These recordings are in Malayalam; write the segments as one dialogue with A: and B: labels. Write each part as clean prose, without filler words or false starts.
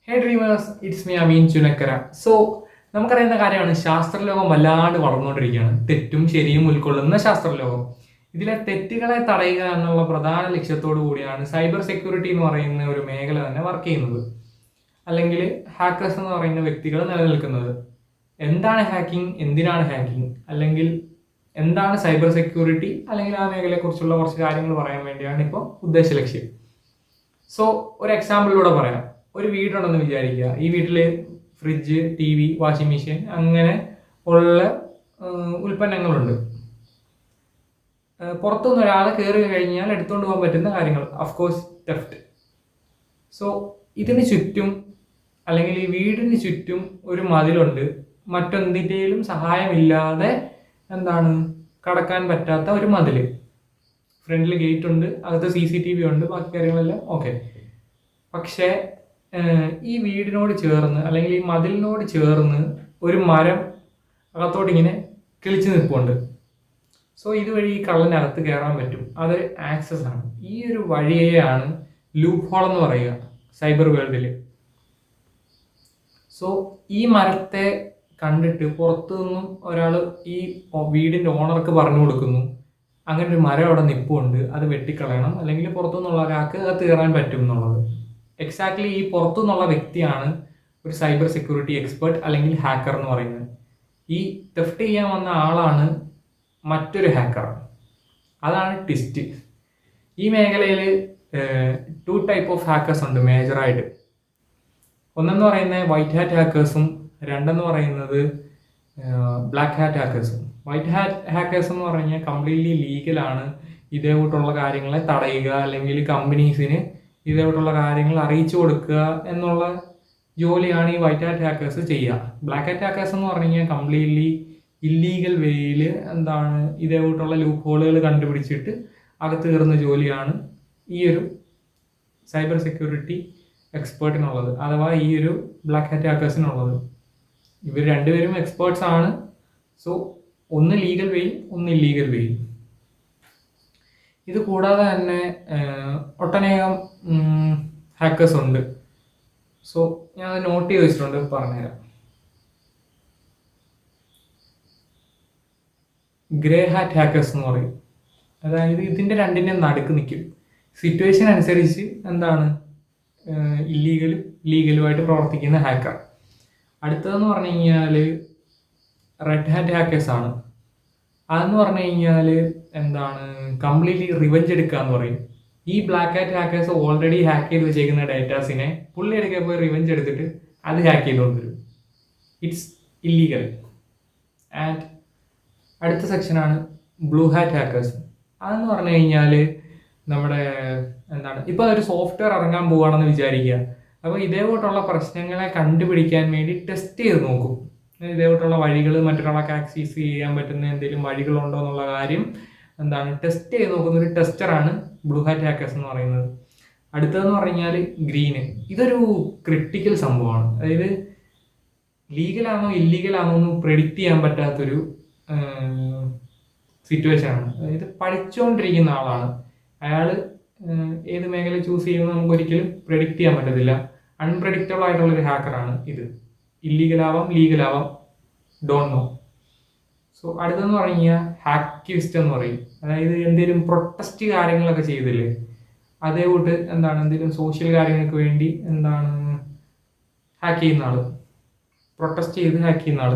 A: Hey dreamers, it's me Ameen Chunakkara. So നമുക്കറിയുന്ന കാര്യമാണ്, ശാസ്ത്രലോകം വല്ലാണ്ട് വളർന്നുകൊണ്ടിരിക്കുകയാണ്. തെറ്റും ശരിയും ഉൾക്കൊള്ളുന്ന ശാസ്ത്രലോകം. ഇതിലെ തെറ്റുകളെ തടയുക എന്നുള്ള പ്രധാന ലക്ഷ്യത്തോടു കൂടിയാണ് സൈബർ സെക്യൂരിറ്റി എന്ന് പറയുന്ന ഒരു മേഖല തന്നെ വർക്ക് ചെയ്യുന്നത്, അല്ലെങ്കിൽ ഹാക്കേഴ്സ് എന്ന് പറയുന്ന വ്യക്തികൾ നിലനിൽക്കുന്നത്. എന്താണ് ഹാക്കിംഗ്, എന്തിനാണ് ഹാക്കിംഗ്, അല്ലെങ്കിൽ എന്താണ് സൈബർ സെക്യൂരിറ്റി, അല്ലെങ്കിൽ ആ മേഖലയെക്കുറിച്ചുള്ള കുറച്ച് കാര്യങ്ങൾ പറയാൻ വേണ്ടിയാണ് ഇപ്പോൾ ഉദ്ദേശ ലക്ഷ്യം. സോ ഒരു എക്സാമ്പിളിലൂടെ പറയാം. ഒരു വീടുണ്ടെന്ന് വിചാരിക്കുക. ഈ വീട്ടിൽ fridge, T V, washing machine അങ്ങനെ ഉള്ള ഉൽപ്പന്നങ്ങളുണ്ട്. പുറത്തുനിന്ന് ഒരാൾ കയറി കഴിഞ്ഞാൽ എടുത്തുകൊണ്ട് പോകാൻ പറ്റുന്ന കാര്യങ്ങൾ, ഓഫ്കോഴ്സ് തെഫ്റ്റ്. സോ ഇതിന് ചുറ്റും, അല്ലെങ്കിൽ ഈ വീടിന് ചുറ്റും ഒരു മതിലുണ്ട്. മറ്റെന്തിൻ്റെയും സഹായമില്ലാതെ കടക്കാൻ പറ്റാത്ത ഒരു മതിൽ. ഫ്രണ്ടിൽ ഗേറ്റ് ഉണ്ട്, അകത്ത് CCTV ഉണ്ട്, ബാക്കി കാര്യങ്ങളെല്ലാം ഓക്കെ. പക്ഷേ ഈ വീടിനോട് ചേർന്ന്, അല്ലെങ്കിൽ ഈ മതിലിനോട് ചേർന്ന് ഒരു മരം അകത്തോട്ട് ഇങ്ങനെ കിളിച്ച് നിൽപ്പുണ്ട്. സോ ഇതുവഴി ഈ കള്ളനകത്ത് കയറാൻ പറ്റും. അത് ആക്സസ് ആണ്. ഈ ഒരു വഴിയെയാണ് ലൂപ്പ് ഹോൾ എന്ന് പറയുക സൈബർ വേൾഡിൽ. സോ ഈ മരത്തെ കണ്ടിട്ട് പുറത്തു നിന്നും ഒരാൾ ഈ വീടിൻ്റെ ഓണർക്ക് പറഞ്ഞു കൊടുക്കുന്നു, അങ്ങനെ ഒരു മരം അവിടെ നിൽപ്പുണ്ട്, അത് വെട്ടിക്കളയണം, അല്ലെങ്കിൽ പുറത്തുനിന്നുള്ള ഒരാൾക്ക് അത് കയറാൻ പറ്റും എന്നുള്ളത്. എക്സാക്ട്ലി ഈ പുറത്തുനിന്നുള്ള വ്യക്തിയാണ് ഒരു സൈബർ സെക്യൂരിറ്റി എക്സ്പേർട്ട് അല്ലെങ്കിൽ ഹാക്കർ എന്ന് പറയുന്നത്. ഈ തെഫ്റ്റ് ചെയ്യാൻ വന്ന ആളാണ് മറ്റൊരു ഹാക്കർ. അതാണ് ട്വിസ്റ്റ്. ഈ മേഖലയിൽ 2 ടൈപ്പ് ഓഫ് ഹാക്കേഴ്സ് ഉണ്ട് മേജറായിട്ട്. ഒന്നെന്ന് പറയുന്നത് വൈറ്റ് ഹാറ്റ് ഹാക്കേഴ്സും, രണ്ടെന്ന് പറയുന്നത് ബ്ലാക്ക് ഹാറ്റ് ഹാക്കേഴ്സും. വൈറ്റ് ഹാറ്റ് ഹാക്കേഴ്സ് എന്ന് പറഞ്ഞു കഴിഞ്ഞാൽ കംപ്ലീറ്റ്ലി ലീഗലാണ്. ഇതേകൂട്ടുള്ള കാര്യങ്ങളെ തടയുക, അല്ലെങ്കിൽ കമ്പനീസിന് ഇതേകൂട്ടുള്ള കാര്യങ്ങൾ അറിയിച്ചു കൊടുക്കുക എന്നുള്ള ജോലിയാണ് ഈ വൈറ്റ് ഹാറ്റ് ഹാക്കേഴ്സ് ചെയ്യുക. ബ്ലാക്ക് ഹാറ്റ് ഹാക്കേഴ്സ് എന്ന് പറഞ്ഞു കഴിഞ്ഞാൽ കംപ്ലീറ്റ്ലി ഇല്ലീഗൽ വേയിൽ ഇതേകൂട്ടുള്ള ലൂപ്പ് ഹോളുകൾ കണ്ടുപിടിച്ചിട്ട് അകത്ത് കയറുന്ന ജോലിയാണ് ഈ ഒരു സൈബർ സെക്യൂരിറ്റി എക്സ്പേർട്ടിനുള്ളത്, അഥവാ ഈ ഒരു ബ്ലാക്ക് ഹാറ്റ് ഹാക്കേഴ്സിനുള്ളത്. ഇവർ രണ്ടുപേരും എക്സ്പേർട്സ് ആണ്. സോ ഒന്ന് ലീഗൽ വേയും ഒന്ന് ഇല്ലീഗൽ വേയും. ഇത് കൂടാതെ തന്നെ ഒട്ടനേകം ഹാക്കേഴ്സ് ഉണ്ട്. സോ ഞാൻ നോട്ട് ചെയ്ത് വെച്ചിട്ടുണ്ട്, പറഞ്ഞുതരാം. ഗ്രേ ഹാറ്റ് ഹാക്കേഴ്സ് എന്ന് പറയും. അതായത് ഇതിൻ്റെ രണ്ടിൻ്റെ നടുക്ക് നിൽക്കും. സിറ്റുവേഷൻ അനുസരിച്ച് ഇല്ലീഗലും ലീഗലുമായിട്ട് പ്രവർത്തിക്കുന്ന ഹാക്കർ. അടുത്തതെന്ന് പറഞ്ഞു കഴിഞ്ഞാൽ റെഡ് ഹാറ്റ് ഹാക്കേഴ്സ് ആണ്. അതെന്ന് പറഞ്ഞു കഴിഞ്ഞാൽ കംപ്ലീറ്റ്ലി റിവെഞ്ച് എടുക്കുക എന്ന് പറയും. ഈ black hat hackers already hack ചെയ്ത് വെച്ചേക്കുന്ന ഡേറ്റാസിനെ പുള്ളി എടുക്കാൻ പോയി റിവെഞ്ച് എടുത്തിട്ട് അത് ഹാക്ക് ചെയ്തുകൊണ്ട് വരും. It's illegal. ആൻഡ് അടുത്ത സെക്ഷനാണ് ബ്ലൂ ഹാറ്റ് ഹാക്കേഴ്സ്. അതെന്ന് പറഞ്ഞു കഴിഞ്ഞാൽ നമ്മുടെ ഇപ്പോൾ ഒരു സോഫ്റ്റ്വെയർ ഇറങ്ങാൻ പോവുകയാണെന്ന് വിചാരിക്കുക. അപ്പോൾ ഇതേപോലുള്ള പ്രശ്നങ്ങളെ കണ്ടുപിടിക്കാൻ വേണ്ടി ടെസ്റ്റ് ചെയ്ത് നോക്കും. ഇതേപോലുള്ള വഴികൾ മറ്റൊരാളൊക്കെ ആക്സസ് ചെയ്യാൻ പറ്റുന്ന എന്തെങ്കിലും വഴികളുണ്ടോ എന്നുള്ള കാര്യം ടെസ്റ്റ് ചെയ്ത് നോക്കുന്ന ഒരു ടെസ്റ്ററാണ് ബ്ലൂ ഹാറ്റ് ഹാക്കേഴ്സ് എന്ന് പറയുന്നത്. അടുത്തതെന്ന് പറഞ്ഞാൽ ഗ്രീന്. ഇതൊരു ക്രിട്ടിക്കൽ സംഭവമാണ്. അതായത് ലീഗലാണോ ഇല്ലീഗലാണോ എന്ന് പ്രെഡിക്റ്റ് ചെയ്യാൻ പറ്റാത്തൊരു സിറ്റുവേഷനാണ്. അതായത് പഠിച്ചുകൊണ്ടിരിക്കുന്ന ആളാണ് അയാൾ. ഏത് മേഖല ചൂസ് ചെയ്യുന്നത് നമുക്ക് ഒരിക്കലും പ്രെഡിക്റ്റ് ചെയ്യാൻ പറ്റത്തില്ല. അൺപ്രഡിക്റ്റബിൾ ആയിട്ടുള്ളൊരു ഹാക്കറാണ് ഇത്. ഇല്ലീഗലാവാം, ലീഗലാവാം, ഡോണ്ട് നോ. സോ അടുത്തെന്ന് പറഞ്ഞു കഴിഞ്ഞാൽ ഹാക്കിവിസ്റ്റ് എന്ന് പറയും. അതായത് എന്തെങ്കിലും പ്രൊട്ടസ്റ്റ് കാര്യങ്ങളൊക്കെ ചെയ്തില്ലേ, അതേകൂട്ട് എന്തെങ്കിലും സോഷ്യൽ കാര്യങ്ങൾക്ക് വേണ്ടി ഹാക്ക് ചെയ്യുന്ന ആൾ, പ്രൊട്ടസ്റ്റ് ചെയ്ത് ഹാക്ക് ചെയ്യുന്ന ആൾ.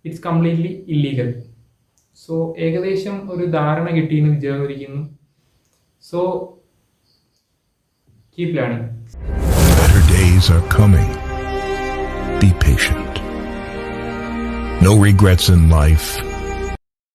A: It's completely illegal. സോ ഏകദേശം ഒരു ധാരണ കിട്ടിയെന്ന് വിചാരിക്കുന്നു. So keep learning.
B: Better days are coming. Be patient. No regrets in life.